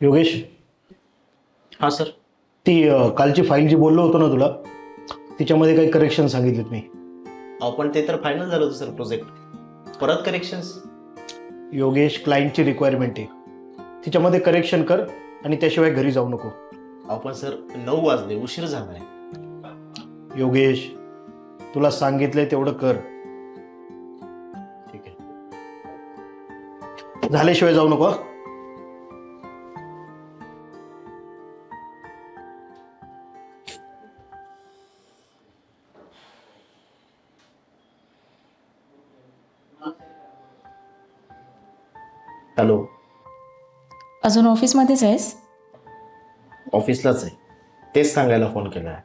योगेश, हां सर. ती कालची फाईल जी बोललो होतो ना तुला, तिच्यामध्ये काही करेक्शन सांगितलेत मी. पण ते तर फायनल झालं होतं सर प्रोजेक्ट. परत करेक्शन्स? योगेश, क्लायंटची रिक्वायरमेंट आहे, तिच्यामध्ये करेक्शन कर आणि त्याशिवाय घरी जाऊ नको. पण सर 9 वाजले, उशीर झाला आहे. योगेश, तुला सांगितलंय तेवढं कर. ठीक आहे. झाल्याशिवाय जाऊ नको. हॅलो. अजून ऑफिसमध्येच आहेस? ऑफिसलाच आहे, तेच सांगायला फोन केला आहे.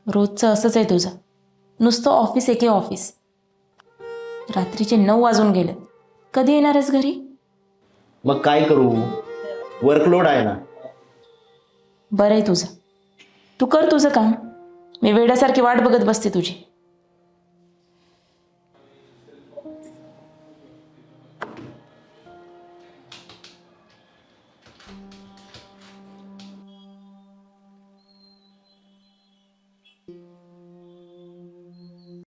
रोजचं असंच आहे तुझं, नुसतं ऑफिस एके ऑफिस. रात्रीचे 9 वाजून गेले, कधी येणार आहेस घरी? मग काय करू, वर्कलोड आहे ना. बरं आहे तुझं, तू कर तुझं काम, मी वेड्यासारखी वाट बघत बसते तुझी.